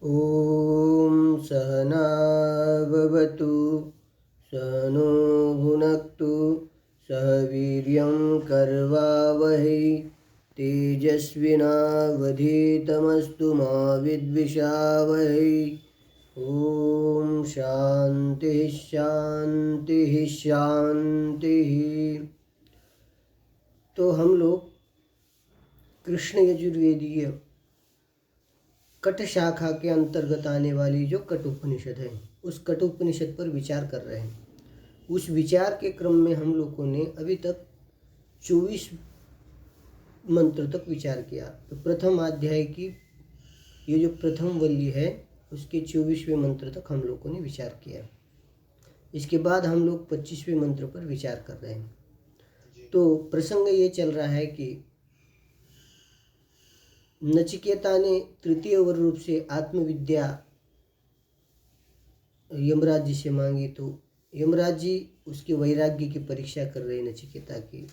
ॐ सहनाववतु सहनो भुनक्तु सह वीर्यं करवावहै तेजस्विनावधीतमस्तु मा विद्विषावहै। ॐ शान्तिः शान्तिः शान्तिः। तो हम लोग कृष्ण यजुर्वेदीय कट शाखा के अंतर्गत आने वाली जो कठोपनिषद है उस कठोपनिषद पर विचार कर रहे हैं। उस विचार के क्रम में हम लोगों ने अभी तक 24 मंत्र तक विचार किया। तो प्रथम अध्याय की ये जो प्रथम वल्ली है उसके 24वें मंत्र तक हम लोगों ने विचार किया। इसके बाद हम लोग 25वें मंत्र पर विचार कर रहे हैं। तो प्रसंग ये चल रहा है कि नचिकेता ने तृतीय वर रूप से आत्मविद्या यमराज जी से मांगी, तो यमराज जी उसके वैराग्य की परीक्षा कर रहे नचिकेता की।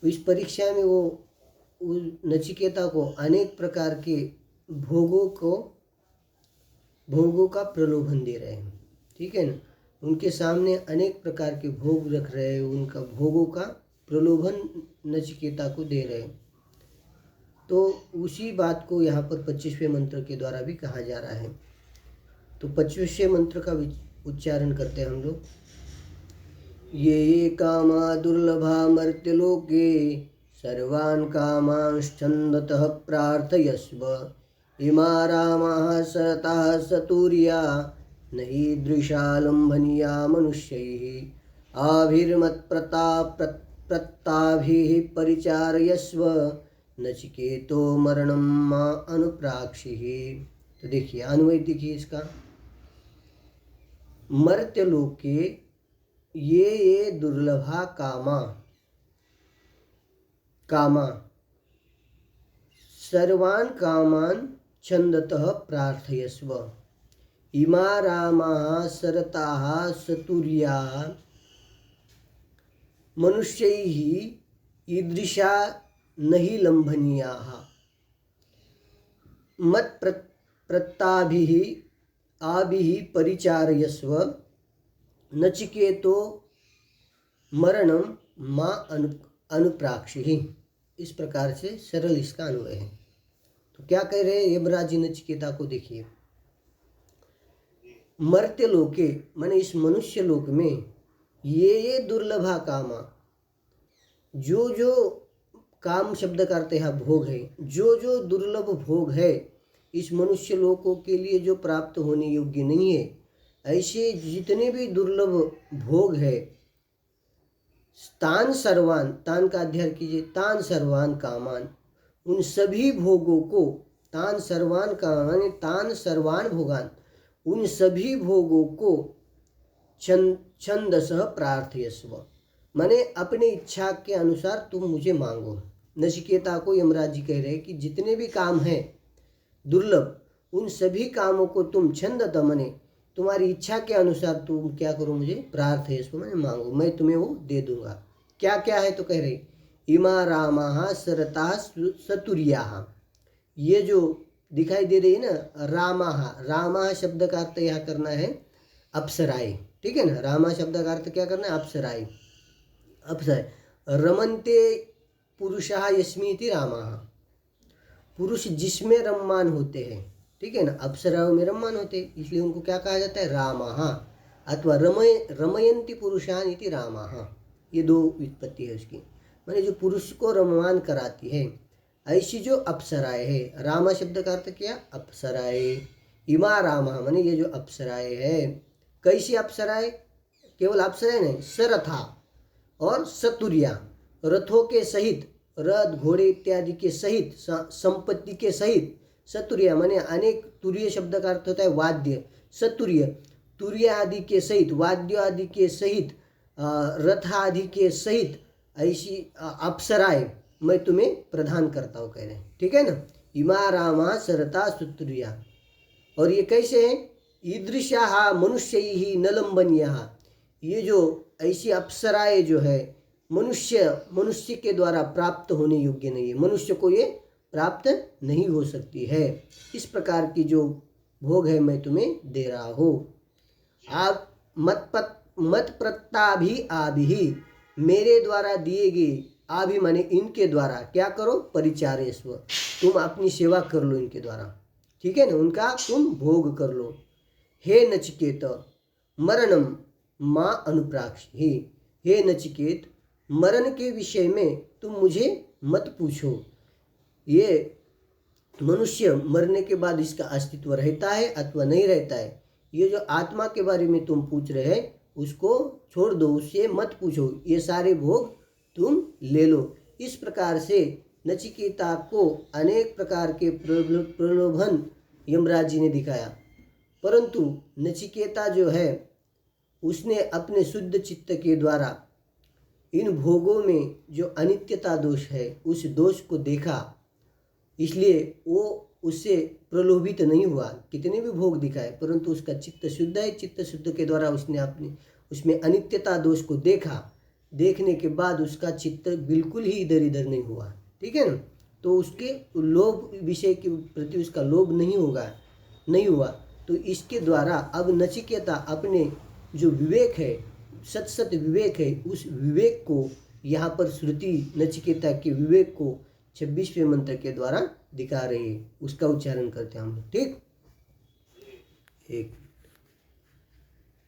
इस परीक्षा में वो नचिकेता को अनेक प्रकार के भोगों का प्रलोभन दे रहे हैं, ठीक है ना। उनके सामने अनेक प्रकार के भोग रख रहे हैं, उनका भोगों का प्रलोभन नचिकेता को दे रहे हैं। तो उसी बात को यहाँ पर 25वें मंत्र के द्वारा भी कहा जा रहा है। तो 25वें मंत्र का उच्चारण करते हैं हम लोग। ये कामा दुर्लभा मर्त्यलोके सर्वान् कामांश्छन्दतः प्रार्थयस्व इमा रामाः सरताः सतूर्या न हीदृशालम्भनीया मनुष्यैः आभिर्मत्प्रताभिः परिचारयस्व नचिकेतो मरणं मा अनुप्राक्षिः। तो देखिए अन्वय देखिए इसका। मर्त्यलोके ये दुर्लभा कामा सर्वान् कामान् छन्दतः प्रार्थयस्व इमा रामाः सरताः सतुर्याः मनुष्यैः ईदृशा नहि लंभनीयाः मत्प्रताभिः आभिः परिचारयस्व नचिकेतो मरणं मा अनुप्राक्षिः। इस प्रकार से सरल इसका अन्वय है। तो क्या कह रहे हैं यमराज जी नचिकेता को? देखिए, मर्त्यलोके माने इस मनुष्य लोक में ये दुर्लभा कामा, जो काम शब्द का अर्थ है भोग है, जो दुर्लभ भोग है इस मनुष्य लोकों के लिए जो प्राप्त होने योग्य नहीं है, ऐसे जितने भी दुर्लभ भोग है, तान सर्वान, तान का अध्ययन कीजिए, तान सर्वान कामान, उन सभी भोगों को, तान सर्वान कामान तान सर्वान भोगान, उन सभी भोगों को छंदसः प्रार्थयस्व, माने अपनी इच्छा के अनुसार तुम मुझे मांगो। नचिकेता को यमराज जी कह रहे हैं कि जितने भी काम हैं दुर्लभ, उन सभी कामों को तुम छंदत माने तुम्हारी इच्छा के अनुसार तुम क्या करो, मुझे प्रार्थयस्व माने मांगो, मैं तुम्हें वो दे दूंगा। क्या क्या है? तो कह रहे इमा रामाः सरताः सतुर्याः, ये जो दिखाई दे रही है ना रामाः शब्द का अर्थ यहाँ करना है अप्सराएं, ठीक है ना। रामा शब्द का अर्थ क्या करना है? अप्सराएं। रमन्ते पुरुषः यस्मीति रामाः, पुरुष जिसमें रममान होते हैं, ठीक है ना। अप्सराओं में रममान होते हैं, इसलिए उनको क्या कहा जाता है? रामाः। अथवा रमयन्ति पुरुषान इति रामाः, ये दो व्युत्पत्ति है उसकी, माने जो पुरुष को रममान कराती है ऐसी जो अप्सराएं है। रामा शब्द का अर्थ क्या? अप्सराएं। इमा रामा माने ये जो अप्सराएं है, कैसी अप्सराएं? केवल अप्सराएं नहीं, सरथा और सतुर्या, रथों के सहित, रथ घोड़े इत्यादि के सहित, संपत्ति के सहित। सतुर्या माने अनेक, तुर्य शब्द का अर्थ होता है वाद्य, सतुर्य तुर्य आदि के सहित, वाद्य आदि के सहित, रथ आदि के सहित ऐसी अप्सराएं मैं तुम्हें प्रदान करता हूँ, कह रहे हैं, ठीक है ना। इमा रामा सरता सुतुर्या, और ये कैसे हैं? ईदृशाः मनुष्यैः न लंबनीयाः, ये जो ऐसी अप्सराएं जो है मनुष्य के द्वारा प्राप्त होने योग्य नहीं है, मनुष्य को ये प्राप्त नहीं हो सकती है। इस प्रकार की जो भोग है मैं तुम्हें दे रहा हूँ। आप मत प्रत्ताभि आभि, मेरे द्वारा दिए गए, आभि माने इनके द्वारा क्या करो, परिचारेस्व, तुम अपनी सेवा कर लो इनके द्वारा, ठीक है ना, उनका तुम भोग कर लो। हे नचिकेत मरणम माँ अनुप्राक्षि, हे नचिकेत मरण के विषय में तुम मुझे मत पूछो। ये मनुष्य मरने के बाद इसका अस्तित्व रहता है अथवा नहीं रहता है, ये जो आत्मा के बारे में तुम पूछ रहे हैं उसको छोड़ दो, उससे मत पूछो, ये सारे भोग तुम ले लो। इस प्रकार से नचिकेता को अनेक प्रकार के प्रलोभन यमराज जी ने दिखाया, परंतु नचिकेता जो है उसने अपने शुद्ध चित्त के द्वारा इन भोगों में जो अनित्यता दोष है उस दोष को देखा, इसलिए वो उससे प्रलोभित नहीं हुआ। कितने भी भोग दिखाए परंतु उसका चित्त शुद्ध है, चित्त शुद्ध के द्वारा उसने अपने उसमें अनित्यता दोष को देखा, देखने के बाद उसका चित्त बिल्कुल ही इधर इधर नहीं हुआ, ठीक है ना। तो उसके लोभ विषय के प्रति उसका लोभ नहीं हुआ। तो इसके द्वारा अब नचिकेता अपने जो विवेक है, सत विवेक है, उस विवेक को यहाँ पर श्रुति नचिकेता के विवेक को 26वें मंत्र के द्वारा दिखा रही है। उसका उच्चारण करते हैं हम लोग, ठीक। एक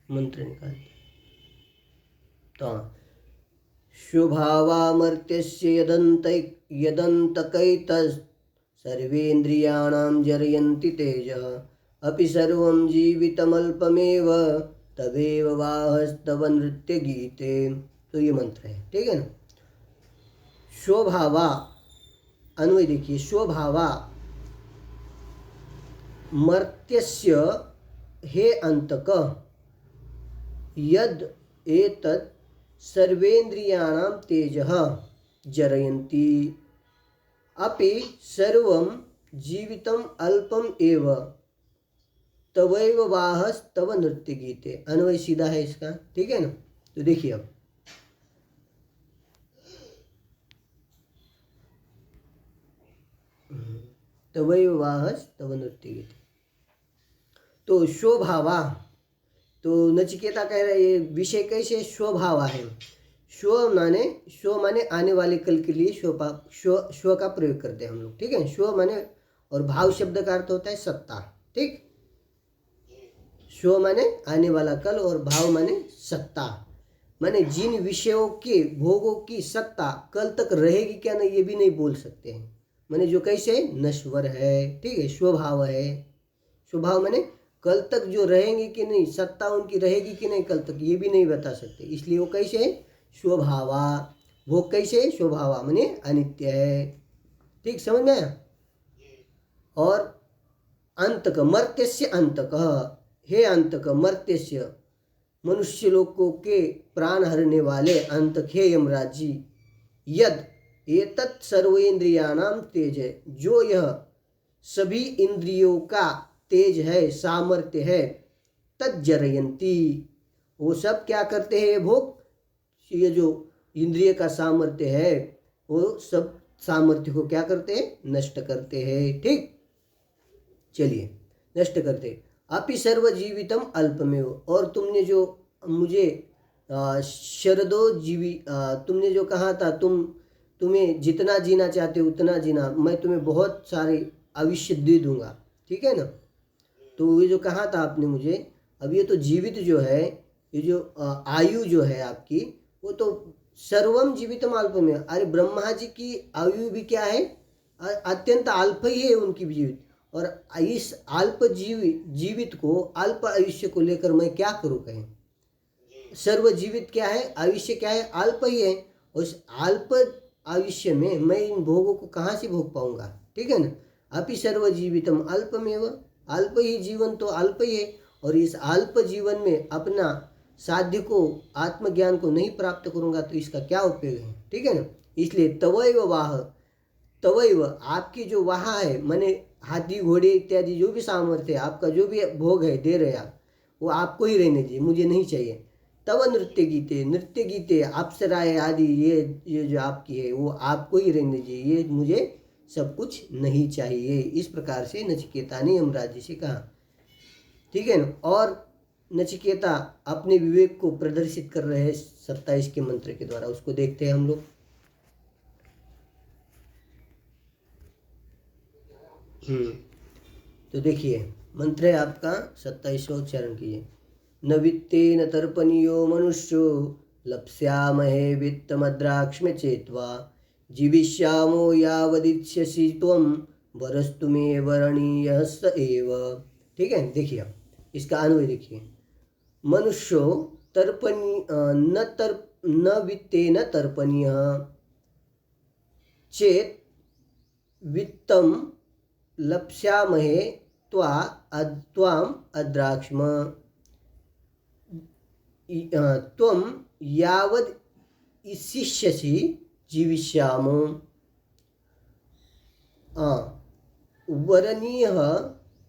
मंत्र निकालते तो स्वभावामर्त्यस्य यदन्तकैतस् सर्वेन्द्रियाणां जरयन्ति तेजः अपि सर्वं जीवितमल्पमेव तवेव वाहस्तव नृत्य गीते। तो ये मंत्र है, ठीक है ना। स्वभावा अन्वय देखिए, स्वभावा मर्त्यस्य हे अंतक यद एतत् सर्वेन्द्रियाणां तेजः जरयन्ति अपि सर्वं जीवितम् अल्पम एव तवैव वाहस्तव नृत्य गीते। अन्वय सीधा है इसका, ठीक है ना। तो देखिए अब तवैव वाहस्तव नृत्य गीते। तो स्वभावा, तो नचिकेता कह रहे ये विषय कैसे स्वभावा है। स्व माने आने वाले कल के लिए स्व का प्रयोग करते हैं हम लोग, ठीक है। स्व माने और भाव शब्द का अर्थ होता है सत्ता, ठीक। स्व माने आने वाला कल और भाव माने सत्ता, माने जिन विषयों के भोगों की सत्ता कल तक रहेगी क्या नहीं ये भी नहीं बोल सकते हैं, माने जो कैसे नश्वर है, ठीक है। स्वभाव है, स्वभाव माने कल तक जो रहेंगे कि नहीं, सत्ता उनकी रहेगी कि नहीं कल तक ये भी नहीं बता सकते, इसलिए वो कैसे है स्वभावा। भोग कैसे स्वभावा माने अनित्य है, ठीक, समझ में आया। और अंतक मर्त्यस्य अंतक, हे अंतक मर्त्यस्य मनुष्य लोगों के प्राण हरने वाले अंतक हे यमराज जी, यद एतत् सर्वेन्द्रियाणां तेज है, जो यह सभी इंद्रियों का तेज है, सामर्थ्य है, तज्जरयंती, वो सब क्या करते हैं, ये भोग, ये जो इंद्रिय का सामर्थ्य है वो सब सामर्थ्य को क्या करते हैं, नष्ट करते हैं, ठीक। चलिए नष्ट करते। अपि सर्वजीवितम अल्पमेव, और तुमने जो मुझे शरदो जीवी तुमने जो कहा था तुम्हें जितना जीना चाहते हो उतना जीना, मैं तुम्हें बहुत सारे आयुष्य दे दूंगा, ठीक है ना। तो ये जो कहा था आपने मुझे, अब ये तो जीवित जो है, ये जो आयु जो है आपकी, वो तो सर्वम जीवितम अल्पमेव, अरे ब्रह्मा जी की आयु भी क्या है, अत्यंत अल्प ही है उनकी जीवित, और इस अल्प जीवित को, अल्प आयुष्य को लेकर मैं क्या करूँ कहें। सर्व जीवित क्या है, आयुष्य क्या है, अल्प ही है, उस अल्प आयुष्य में मैं इन भोगों को कहाँ से भोग पाऊंगा, ठीक है ना। अपि सर्व जीवितम अल्पमेव, अल्प ही जीवन तो अल्प ही है, और इस अल्प जीवन में अपना साध्य को, आत्मज्ञान को नहीं प्राप्त करूंगा तो इसका क्या उपयोग है, ठीक है ना। इसलिए तवैव वाह, तवैव आपकी जो वाह है माने हाथी घोड़े इत्यादि जो भी सामर्थ्य है, आपका जो भी भोग है दे रहे आप, वो आपको ही रहने दीजिए, मुझे नहीं चाहिए। तव नृत्य गीते अप्सराएं आदि ये जो आपकी है वो आपको ही रहने दीजिए, ये मुझे सब कुछ नहीं चाहिए। इस प्रकार से नचिकेता ने यमराज जी से कहा, ठीक है ना। और नचिकेता अपने विवेक को प्रदर्शित कर रहे हैं 27 के मंत्र के द्वारा, उसको देखते हैं हम लोग। तो देखिए मंत्र है आपका 27वां, उच्चारण कीजिए। न वित्तेन तर्पणीयो मनुष्यो लप्स्यामहे वित्तमद्राक्ष्म चेत्वा जीविष्यामो यावदिच्छसि त्वं वरस्तु मे वरणीयः स एव। ठीक है, देखिए आप इसका अन्वय देखिए। मनुष्यो न वित्तेन तर्पणीयः चेत वित्तम लप्स्यामहे त्वाम अद्राक्ष्म त्वं यावद् इष्यसि जीविष्यामो वरणीयः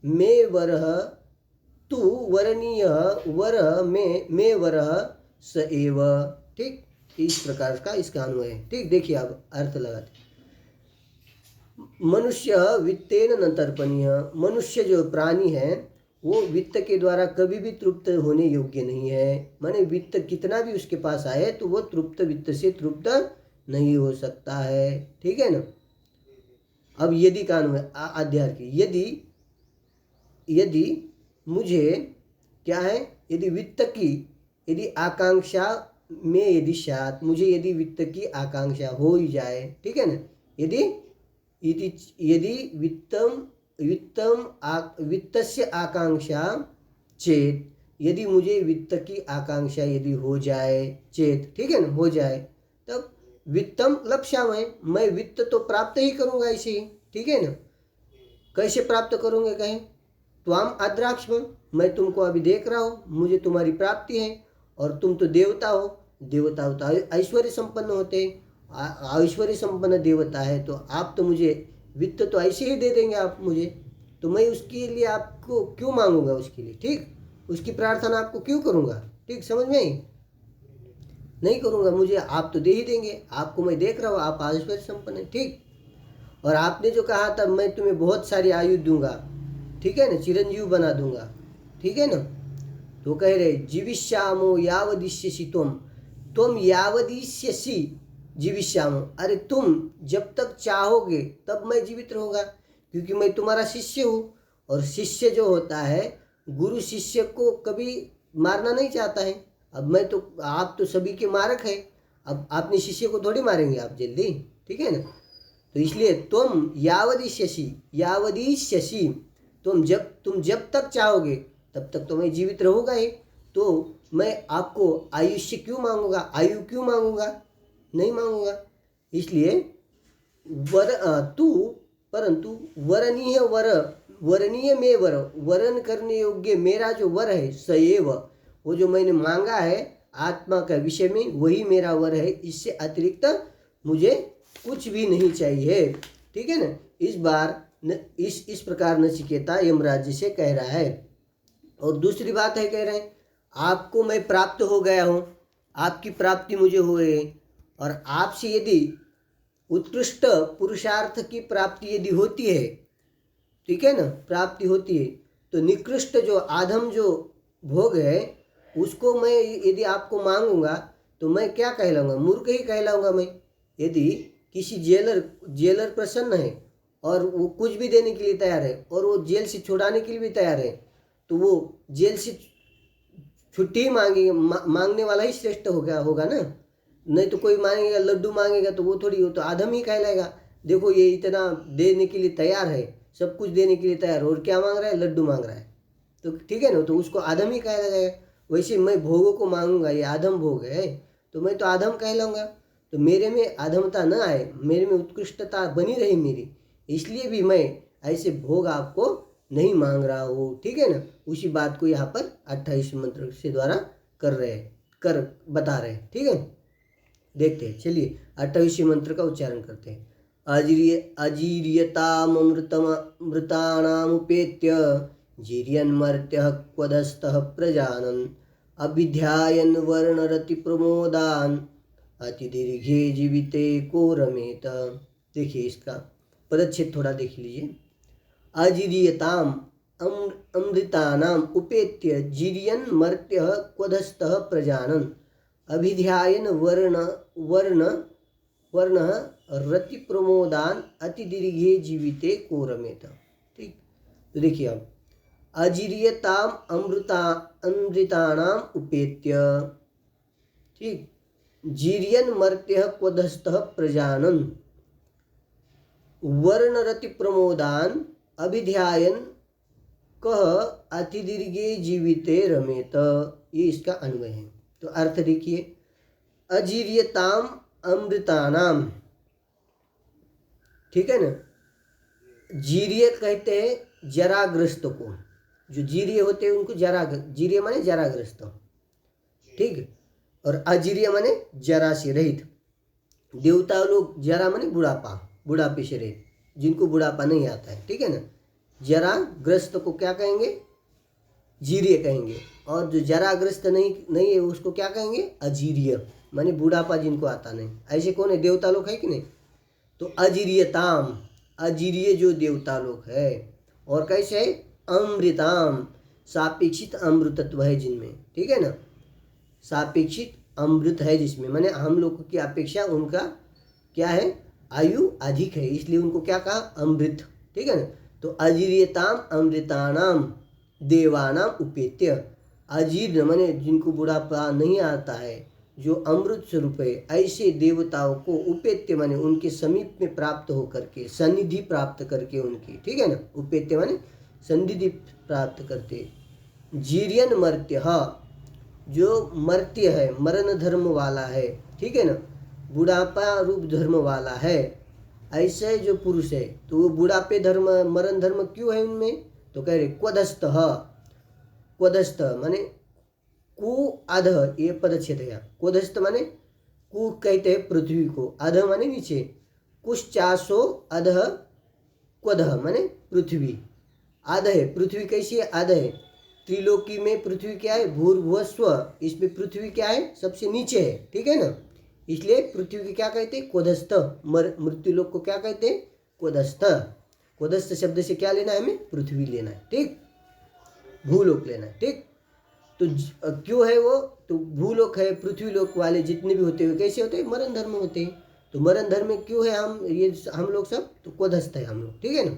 मे वरः तू वरणीयः वरः मे वरः स एव। ठीक, इस प्रकार का इसका अन्वय है। ठीक, देखिए आप अर्थ लगाते। मनुष्य वित्तेन न तर्पणीय, मनुष्य जो प्राणी है वो वित्त के द्वारा कभी भी तृप्त होने योग्य नहीं है। माने वित्त कितना भी उसके पास आए तो वो तृप्त वित्त से तृप्त नहीं हो सकता है। ठीक है ना। अब यदि कानून है अध्यार की, यदि मुझे क्या है, यदि वित्त की यदि आकांक्षा में यदि शायद मुझे यदि वित्त की आकांक्षा हो ही जाए, ठीक है ना, यदि वित्तस्य आकांक्षा चेत, यदि मुझे वित्त की आकांक्षा यदि हो जाए चेत, ठीक है ना, हो जाए, तब वित्तम लप्स्यामहे, मैं वित्त तो प्राप्त ही करूंगा इसे ही। ठीक है ना। कैसे प्राप्त करूंगे कहें, त्वाम अद्राक्ष्म, मैं तुमको अभी देख रहा हूँ, मुझे तुम्हारी प्राप्ति है। और तुम तो देवता हो, देवता तो ऐश्वर्य संपन्न होते हैं, ऐश्वर्य संपन्न देवता है, तो आप तो मुझे वित्त तो ऐसे ही दे देंगे आप मुझे, तो मैं उसके लिए आपको क्यों मांगूंगा उसके लिए। ठीक, उसकी प्रार्थना आपको क्यों करूंगा। ठीक, समझ में आई, नहीं करूंगा, मुझे आप तो दे ही देंगे, आपको मैं देख रहा हूँ, आप ऐश्वर्य संपन्न है। ठीक, और आपने जो कहा था मैं तुम्हें बहुत सारी आयु दूंगा, ठीक है ना, चिरंजीव बना दूंगा, ठीक है ना। तो कह रहे जीविष्यामो यावदिष्यसि त्वम यावदिष्यसि जीविष्यामो, अरे तुम जब तक चाहोगे तब मैं जीवित रहूँगा, क्योंकि मैं तुम्हारा शिष्य हूँ। और शिष्य जो होता है, गुरु शिष्य को कभी मारना नहीं चाहता है। अब मैं तो, आप तो सभी के मारक हैं, अब अपने शिष्य को थोड़ी मारेंगे आप जल्दी, ठीक है ना। तो इसलिए तुम यावदिष्यसि, तुम जब तक चाहोगे तब तक तो मैं जीवित रहूँगा ही, तो मैं आपको आयुष्य क्यों मांगूंगा, आयु क्यों मांगूंगा, नहीं मांगूंगा। इसलिए परंतु वरणीय में वरण करने योग्य मेरा जो वर है सएव, वो जो मैंने मांगा है आत्मा का विषय में, वही मेरा वर है, इससे अतिरिक्त मुझे कुछ भी नहीं चाहिए। ठीक है ना। इस बार इस प्रकार नचिकेता यमराज जी से कह रहा है। और दूसरी बात है, कह रहे हैं आपको मैं प्राप्त हो गया हूँ, आपकी प्राप्ति मुझे हो गई, और आपसे यदि उत्कृष्ट पुरुषार्थ की प्राप्ति यदि होती है, ठीक है ना, प्राप्ति होती है, तो निकृष्ट जो आधम जो भोग है उसको मैं यदि आपको मांगूंगा तो मैं क्या कहलाऊंगा, मूर्ख ही कहलाऊंगा मैं। यदि किसी जेलर प्रसन्न है और वो कुछ भी देने के लिए तैयार है और वो जेल से छुड़ाने के लिए भी तैयार है, तो वो जेल से छुट्टी मांगने वाला ही श्रेष्ठ होगा ना। नहीं तो कोई मांगेगा, लड्डू मांगेगा, तो वो थोड़ी, वो तो आदम ही कहलाएगा। देखो ये इतना देने के लिए तैयार है, सब कुछ देने के लिए तैयार, और क्या मांग रहा है, लड्डू मांग रहा है, तो ठीक है ना, तो उसको आदम ही कहला जाएगा। वैसे मैं भोगों को मांगूंगा, ये आदम भोग है, तो मैं तो आदम कहलाऊंगा। तो मेरे में आधमता न आए, मेरे में उत्कृष्टता बनी रही मेरी, इसलिए भी मैं ऐसे भोग आपको नहीं मांग रहा हूँ। ठीक है ना। उसी बात को यहाँ पर 28 मंत्र से द्वारा बता रहे हैं। ठीक है, देखते हैं, चलिए 28 मंत्र का उच्चारण करते हैं। अजीर्यतामृतानामुपेत्य जीर्यन्मर्त्यः क्वदस्तः प्रजानन् अभिध्यायन् वर्णरति प्रमोदान् अतिदीर्घे जीविते को रमेत। देखिए इसका पदच्छेद थोड़ा देख लीजिए। अजीर्यताम अमृतानाम उपेत्य जीर्यन मर्त्य क्वधस्तः प्रजानन अभिध्यायन वर्ण वर्ण वर्ण रति प्रमोदान अतिदीर्घे जीविते को रमेत। ठीक, तो देखिए अब अजीर्यताम अमृतानाम उपेत्य, ठीक, जीर्यन मर्त्य क्वधस्तः प्रजानन वर्णरति प्रमोदान अभिध्यायन कह अतिदीर्घे जीविते रमेत। ये इसका अन्वय है। तो अर्थ देखिए, अजीर्यताम अमृतानाम, ठीक है ना। जीर्य कहते हैं जराग्रस्त को, जो जीर्य होते हैं उनको जीर्य माने जराग्रस्त, ठीक, और अजीर्य माने जरा से रहित। देवता लोग जरा माने बुढ़ापा, बुढ़ापे से रहित, जिनको बुढ़ापा नहीं आता है, ठीक है ना। जराग्रस्त को क्या कहेंगे? जीर्य कहेंगे। और जो जराग्रस्त नहीं है उसको क्या कहेंगे? अजीर्य, माने बुढ़ापा जिनको आता नहीं। ऐसे कौन है? देवता लोग है कि नहीं? तो अजीर्यताम, अजीर्य जो देवता लोग है। और कैसे है? अमृताम, सापेक्षित अमृतत्व है जिनमें, ठीक है ना। सापेक्षित अमृत है जिसमें, माने हम लोग की अपेक्षा उनका क्या है? आयु अधिक है, इसलिए उनको क्या कहा? अमृत, ठीक है ना। तो अजीर्यताम अमृतानाम देवानाम उपेत्य, अजीर्ण माने जिनको बुढ़ापा नहीं आता है, जो अमृत स्वरूप है, ऐसे देवताओं को उपेत्य माने उनके समीप में प्राप्त होकर के, सन्निधि प्राप्त करके उनकी, ठीक है ना। उपेत्य माने सन्निधि प्राप्त करते। जीर्यन मर्त्य, जो मर्त्य है, मरण धर्म वाला है, ठीक है ना, बुढ़ापा रूप धर्म वाला है, ऐसे जो पुरुष है, तो वो बुढ़ापे धर्म, मरण धर्म क्यों है उनमें? तो कह रहे क्वधस्थ, क्वधस्थ माने कु अध, ये पदच्छेद है। क्वधस्थ माने कु कहते हैं पृथ्वी को, अध माने नीचे, कुश्चासो अध क्वध माने पृथ्वी, आध है। पृथ्वी कैसी है? आध है। त्रिलोकी में पृथ्वी क्या है? भूर्भुवस्व, इसमें पृथ्वी क्या है? सबसे नीचे है, ठीक है ना। इसलिए पृथ्वी को क्या कहते हैं? क्वधस्थ। मृत्यु लोक को क्या कहते हैं? क्वधस्थ। क्वधस्थ शब्द से क्या लेना है हमें? पृथ्वी लेना है, ठीक, भूलोक लेना है, ठीक। तो क्यों है वो? तो भूलोक है, पृथ्वी लोक वाले जितने भी होते हुए कैसे होते हैं? मरण धर्म होते हैं। तो मरण धर्म में क्यों है हम लोग सब? तो क्वधस्थ है हम लोग, ठीक है ना।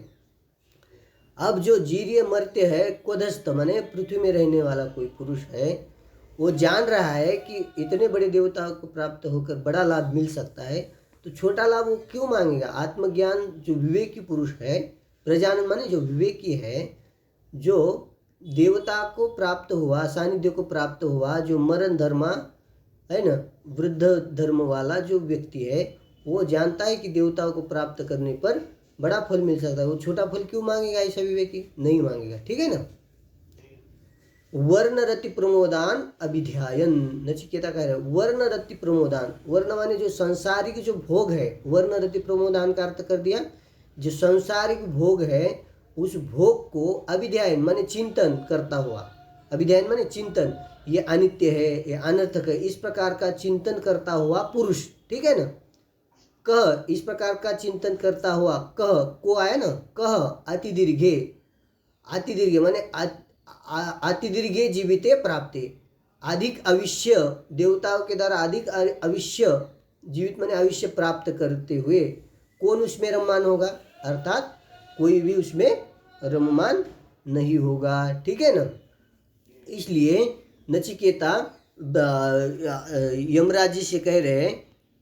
अब जो जीर्य मर्त्य है, क्वधस्थ माने पृथ्वी में रहने वाला कोई पुरुष है, वो जान रहा है कि इतने बड़े देवताओं को प्राप्त होकर बड़ा लाभ मिल सकता है, तो छोटा लाभ वो क्यों मांगेगा? आत्मज्ञान जो विवेकी पुरुष है, प्रजानन माने जो विवेकी है, जो देवता को प्राप्त हुआ, सानिध्य को प्राप्त हुआ, जो मरण धर्मा है ना, वृद्ध धर्म वाला जो व्यक्ति है, वो जानता है कि देवताओं को प्राप्त करने पर बड़ा फल मिल सकता है। वो छोटा फल क्यों मांगेगा? ऐसा विवेकी नहीं मांगेगा, ठीक है ना। वर्णरति प्रमोदान अभिध्यायन, नचिकेता कह रहे हैं वर्णरति प्रमोदान। वर्ण माने जो सांसारिक जो भोग है, वर्णरति प्रमोदान का अर्थ कर दिया, जो सांसारिक भोग है उस भोग को अभिध्यायन माने चिंतन करता हुआ, अभिध्यायन माने चिंतन, ये अनित्य है, ये अनर्थक है, इस प्रकार का चिंतन करता हुआ पुरुष, ठीक है ना। कह, इस प्रकार का चिंतन करता हुआ, कह को आया ना, कह अतिदीर्घे, अतिदीर्घे माने अतिदीर्घे जीविते प्राप्ते, अधिक आयुष्य, देवताओं के द्वारा अधिक आयुष्य, जीवित माने आयुष्य प्राप्त करते हुए कौन उसमें रममान होगा? अर्थात कोई भी उसमें रममान नहीं होगा, ठीक है ना। इसलिए नचिकेता यमराज जी से कह रहे हैं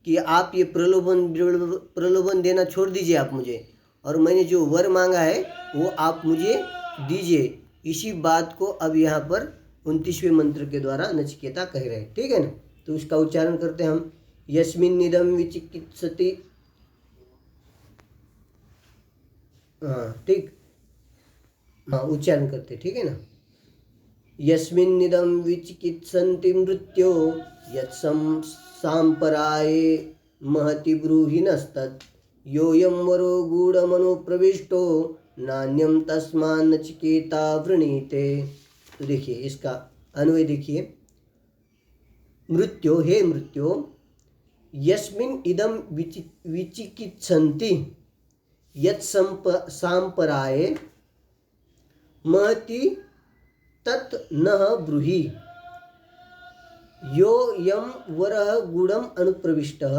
कि आप ये प्रलोभन देना छोड़ दीजिए आप मुझे, और मैंने जो वर मांगा है वो आप मुझे दीजिए। इसी बात को अब यहाँ पर 29वें मंत्र के द्वारा नचिकेता कह रहे हैं, ठीक है ना। तो उसका उच्चारण करते हैं हम, यस्मिन् निदम विचिकित्सति, हाँ ठीक, हाँ उच्चारण करते, ठीक है ना। यस्मिन् निदम विचिकित्सन्ति मृत्यो यत्सं सांपराये महति ब्रूहिणस्तत् योऽयं वरो गूढ़मनो प्रविष्टो नान्यम तस्मान् नचिकेता वृणीते। तो देखिए इसका अन्वय देखिए, मृत्यो, हे मृत्यो, यस्मिन् इदम विचिकित्सन्ति, यत् सांपराये महति तत् नः ब्रूहि यो यम वरः गुणम अनुप्रविष्टः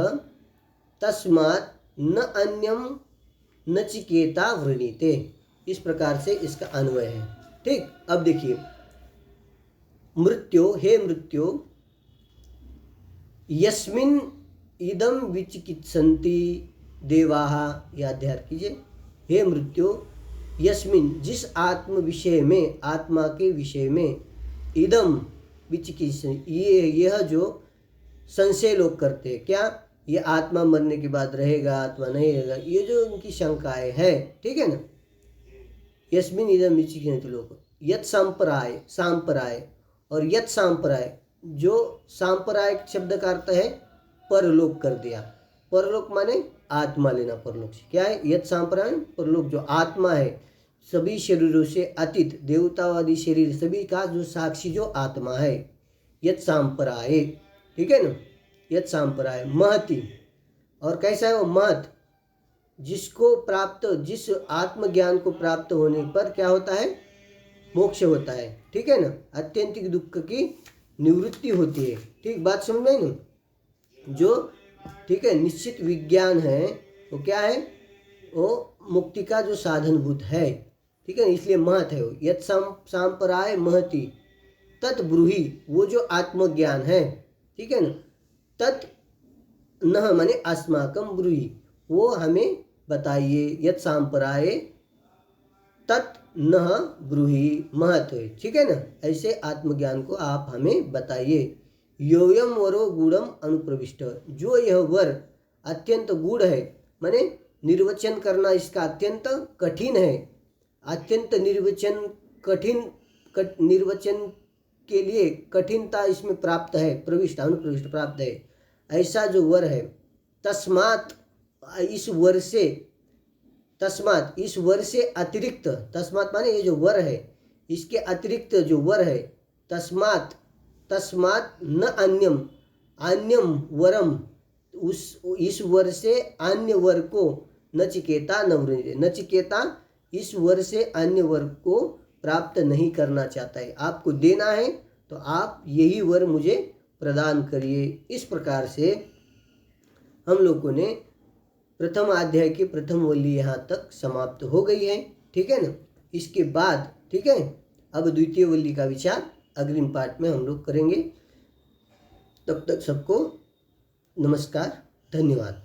तस्मात् न अन्यम नचिकेता वृणीते। इस प्रकार से इसका अन्वय है। ठीक, अब देखिए, मृत्यो, हे मृत्यो, यस्मिन् इदम विचिकित्सन्ति देवाः, यह अध्ययन कीजिए। हे मृत्यो, यस्मिन्, जिस आत्म विषय में, आत्मा के विषय में, इदम विचिकित्सन, यह जो संशय लोग करते हैं, क्या ये आत्मा मरने के बाद रहेगा अथवा नहीं रहेगा, ये जो उनकी शंकाएं है, ठीक है ना। यस्मिन् इदम विचिकित्सन्ति लोग, यत् सांपराय, सांपराय, और यत् सांपराय, जो सांप्रदायिक शब्द का अर्थ है परलोक कर दिया। परलोक माने आत्मा लेना परलोक से। क्या है यत् सांप्रदाय? परलोक, जो आत्मा है, सभी शरीरों से अतीत, देवतावादी शरीर सभी का जो साक्षी जो आत्मा है, यत् सांपराय, ठीक है ना। यत् सांपराय महति, और कैसा है वो महत, जिसको प्राप्त, जिस आत्मज्ञान को प्राप्त होने पर क्या होता है, मोक्ष होता है, ठीक है ना। अत्यंतिक दुख की निवृत्ति होती है। ठीक, बात समझ में आई ना। जो, ठीक है, निश्चित विज्ञान है वो क्या है, वो मुक्ति का जो साधनभूत है, ठीक है, इसलिए महत है वो। यत् सांपराय महति तत् ब्रूहि, वो जो आत्मज्ञान है, ठीक है ना, तत् न माने अस्माकं ब्रूहि, वो हमें बताइए। यत् सांपराय तत् न ब्रूहि महत, ठीक है ना, ऐसे आत्मज्ञान को आप हमें बताइए। योयम वरो गूढ़म अनुप्रविष्ट, जो यह वर अत्यंत गूढ़ है, माने निर्वचन करना इसका अत्यंत कठिन है, अत्यंत निर्वचन कठिन, निर्वचन के लिए कठिनता इसमें प्राप्त है, प्रविष्ट, अनुप्रविष्ट प्राप्त है, ऐसा जो वर है। तस्मात्, इस वर से, तस्मात्, इस वर से अतिरिक्त, तस्मात् माने ये जो वर है इसके अतिरिक्त जो वर है, तस्मात्, तस्मात् न अन्यम, अन्यम वरम, उस, इस वर से अन्य वर को नचिकेता न वृणीते, नचिकेता इस वर से अन्य वर को प्राप्त नहीं करना चाहता है। आपको देना है तो आप यही वर मुझे प्रदान करिए। इस प्रकार से हम लोगों ने प्रथम अध्याय की प्रथम वल्ली यहाँ तक समाप्त हो गई है, ठीक है ना। इसके बाद, ठीक है, अब द्वितीय वल्ली का विचार अग्रिम पाठ में हम लोग करेंगे। तब तक सबको नमस्कार, धन्यवाद।